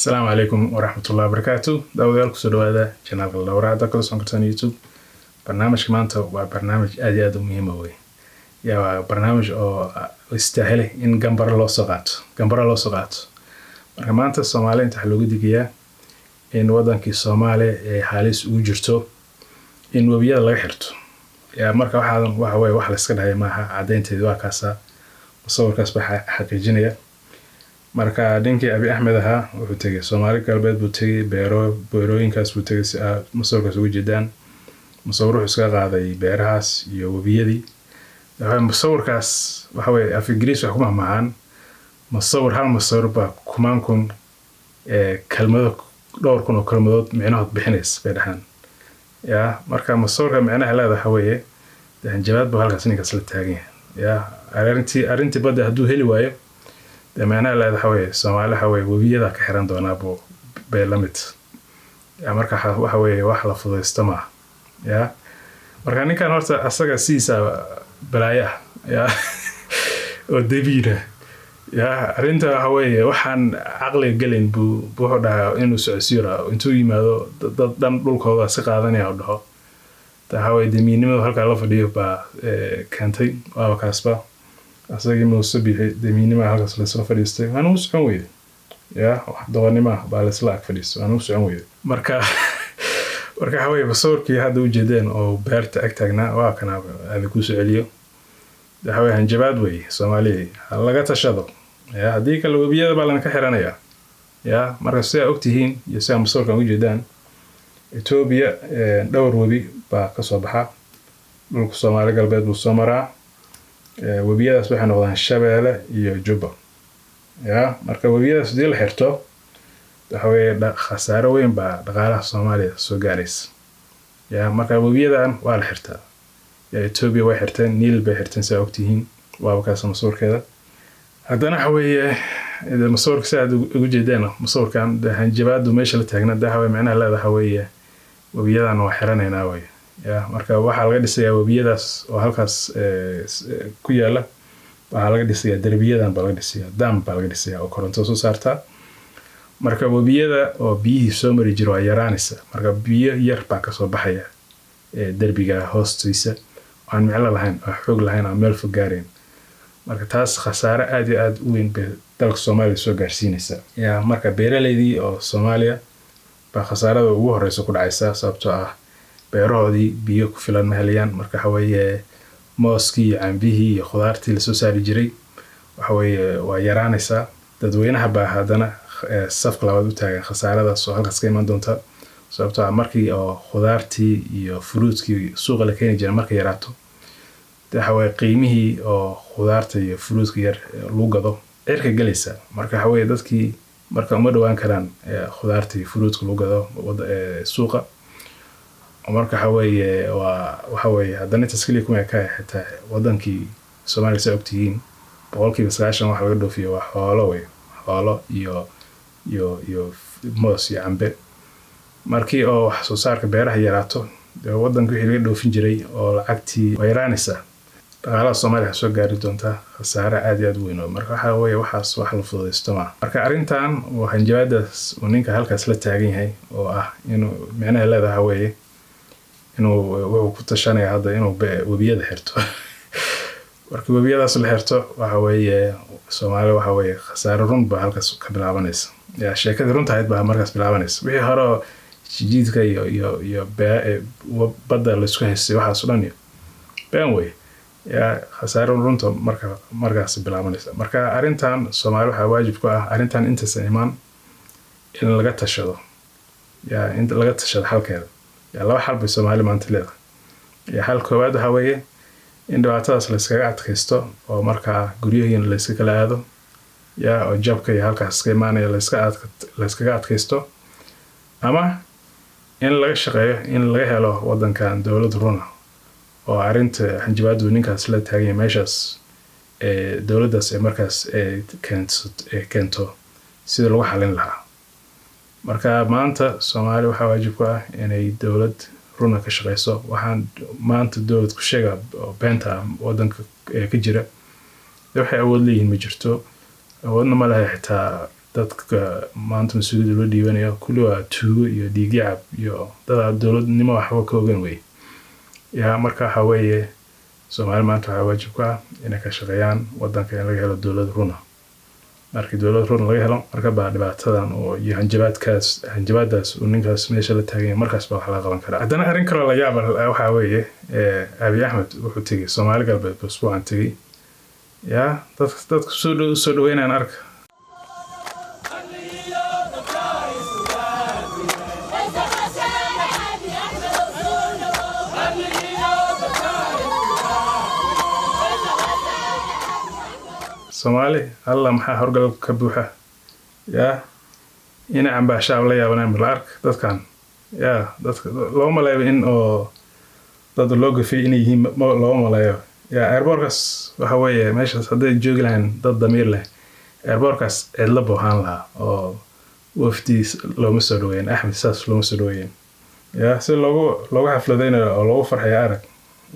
السلام عليكم ورحمة الله وبركاته. داوديال كسر هذا channel الدورة دكتور سانكرتان يوتيوب. برنامج كمان تو برنامج أدياد مهم أوي. يا برنامج أو يستاهل إن جنبر الله صقات. كمان الصومالي أنت حلو جدي كيا إن وضعن كالصومالي حالس وجرته إن وبيا الله يحرته. يا مركب واحد واحد لسكن هاي معها عدين تدوا كاسا مصور كاسب حقيقية. marka dhinkii Abi Ahmed aha wuxuu tagay Soomaali galbeed buu tagay beerooyinkaas buu tagay si masawirkaas ugu jeedaan masawir wuxuu iska qaaday beerahaas iyo wabiyadii masawirkaas waxa way af Ingiriis wax kuma mahan masawir hal masawir ba kumaan kun kalmado dhowr kun oo kalmadood micnaheed bixinays bay dhahan ya marka masawirka micnaha leedahay waxa weeye jawaab buu halkaas ninkaas la taagan ya arintii badda haduu heli waayo معناها لا حوي سومالي حوي وبيدا كحران دونا بو بلمت يا marka waxa weeye wax la fudeystama ya marka ninkan horta asaga siisa balaaya ya oo debiina ya arinta waxa weeye waxaan aqli galin buu dhahaa inuu socodsiiro intuu yimaado dad dhulkooda si qaadanaya oo dhaho waxa weeye demiinimada halka la fadhiyo ba kantay waa kaasba asagii muusabixi demiinima halkaas la soo fadhiistay waanu socon weeyay ya wax doonima baa la isla fadhiistay waanu socon weeyay marka haway basoorkii hadda u jeedeen oo beerta ag taagnaa waa kana aad ku soo celiyo haway hanjabaad weey Soomaaliya laga tashado ya hadii kala wabiyada baa ka xiranaya ya marka si ay ogtihiin iyo si ay basoorkan u jeedaan Ethiopia dhowr wabi baa ka soo baxa dhulka Soomaali galbeed buu soo maraa wabiyadaas waxay noqdaan Shabeelle iyo Juba ya marka wabiyadaas dil xirto waxa weeye khasaaro weyn baa dhaqaalaha Soomaaliya soo gaaraysa ya marka wabiyadan waa la xirtaa ya Ethiopia way xirteen Niil bay xirteen si ogtihiin waa kaas masuurkeeda haddana waxa weeye masuurka saad ugu jeedeen masuurkan hanjabaadu meesha la taagna waxa macnaha leedahay weeye wabiyadan waa xiranayna weeye ya marka waxa laga dhisayaa wabiyadaas oo halkaas ku yaala waxa laga dhisayaa darbiyadan baa laga dhisayaa dam baa laga dhisayaa oo koronto soo saarta marka wabiyada oo biyihii soo mari jiro ay yaraanaysa marka biyo yar baa ka soo baxaya darbiga hoostiisa aan micno lahayn oo xoog lahayn oo meel fog gaareen marka taas khasaare aad iyo aad u weyn bay dalka Soomaaliya soo gaarsiinaysa ya marka beeraleydii oo Soomaaliya baa khasaarada ugu horeysa ku dhacaysa sababtoo ah beerahoodii biyo ku filan ma helayaan marka waxa weeye mooskii cambihi iyo khudaartii la soo saari jiray waxa weeye waa yaraanaysa dadweynaha baa hadana safka labaad u taagan khasaaradaas oo halkaas ka iman doonta sababtoo ah markii oo khudaartii iyo fruitkii suuqa la keenay jiray markay yaraato waxa weeye qiimihii oo khudaarta iyo fruitka yar lagu gado cirka galaysa marka waxa weeye dadkii marka uma dhawaan karaan khudaarta iyo fruitka lagu gado suuqa marka waxa weeye haddana taskili kuma ka xitaa wadankii Soomaaliya soo ogtihiin boqolkiiba 90 wax laga dhoofiyo waa xoolo iyo moos iyo cambe markii oo wax soo saarka beeraha yaraato wadanka wixii laga dhoofin jiray oo lacagtii way yaraanaysa dhaqaalaha Soomaaliya soo gaari doonta khasaare aad iyo aad weyn marka waxa weeye waxaas wax la fududeysto marka arintan waa hanjabaadaas oo ninka halkaas la taagan yahay oo ah inuu macnaha leedahay weeye inuu wuxuu ku tashanaya hadda inuu wabiyada xirto marka wabiyadaas la xirto waxa weeye Soomaaliya waxa weeye khasaaro run baa halkaas ka bilaabanaysa ya sheekada runta ahayd baa markaas bilaabanaysa wixii hore jiidka iyo badda la isku haystay waxaas dhan baan way ya khasaaro runta markaas bilaabanaysa marka arintan Soomaaliya waxa waajib ku ah arintan inta imaan in laga tashado ya inta laga tashado halkeeda ya laba xal bay Soomaaliya maanta leedahay ya hal koowaad waxa weeye in dhibaatadaas la iskaga adkaysto oo marka guryahiin la iska kala aado ya oo jabka iyo halkaas ka imaanaya la iskaga adkaysto ama in laga shaqeeyo in laga helo wadankan dawlad runa oo arinta hanjabaadu ninkaas la taagay meeshaas dawladdaas ay markaas keento sida lagu xalin lahaa marka maanta Soomaaliya waxa waajib ku ah inay dawlad runa ka shaqeyso waxaan maanta dawlad ku sheega beenta wadanka ka jira waxay awood leeyihiin ma jirto awoodna ma laha xitaa dadka maanta mas'uuliyadda loo dhiibanayo kulli waa tuugo iyo dhiigyacab iyo dad dowladnimo waxba ka ogan wey yaa marka waxa weeye Soomaali maanta waxaa waajib ku ah inay ka shaqeeyaan wadanka in laga helo dowlad run ah markii dowlad run laga helo marka baa dhibaatadan oo iyo hanjabaadaas uu ninkaas meesha la taagan markaas baa wax la qaban karaa haddana arrin kale la yaab waxaa weeye Abiy Ahmed wuxuu tegey Soomaali galbeed usbuucan tegey yaa dadka soo dhaweynayaan arka Soomaali alla maxaa horgal ka buuxa yaa ina amba shaab la yaabanaan bil ark dadkan yaa dadka loo maleeyo in oo dad loo gafay inay yihiin loo maleeyo yaa airportkas waxa weeye meeshaas hadday joogi lahayn dad damiir leh airportkas cidla boohan lahaa oo wafdiis looma soo dhaweyn Axmed saas looma soo dhaweyn yaa si loogu xafladaynayo oo loogu farxayo arag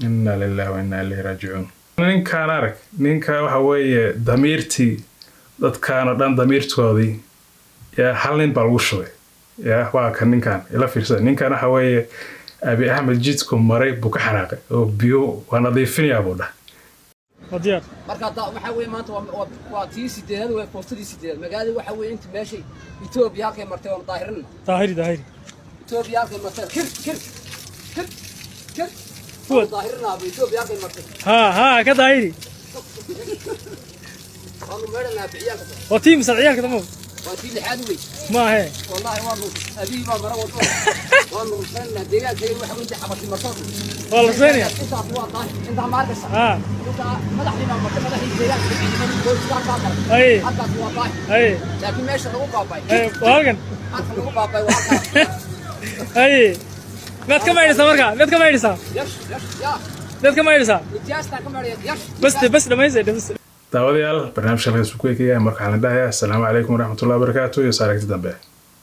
inna lillahi wa inna ilayhi raaji'uun ninkaan arag ninka waxa weeye damiirtii dadkaan oo dhan damiirtoodii yaa hal nin baa lagu shubay yaa waa kan ninkaan ila fiirsan ninkaan waxa weeye Abiy Ahmed jidku maray buu ka xanaaqay oo biyo waa nadiifinayaa buu dhahay وديار marka waxa weey maanta waa tii sideed way poostadii sideed magaalada waxa weey inta meeshay Ethiopia halkay martay oo daahiri Ethiopia halkay martay kir هو daahirna bay Ethiopia halkay martay ها كدايري والله meelna bixiyaan وتيم سعيالك تمام waa tii lixaad weey ما هي والله والله أبي ما مرة والله وصلنا ديال زي واحد من حبط المرصاد والله ثانية أنت أبوه طاح أنت ما عارف ها أنت مدحني ما مرة مدحني ديال أي حتى أبوه طاح أي لكن ماشي لو باباي أي واقن حتى لو باباي أي ما تكمل سمرك ما تكمل سا يش يا ما تكمل سا نتياس تكمل يش بس لما يزيد بس daawadayaal barnaamijka halkaas ku eegaya marka aan leeyahay assalaamu calaykum waraxmatullaahi wabarakaatuh iyo saaragti dambe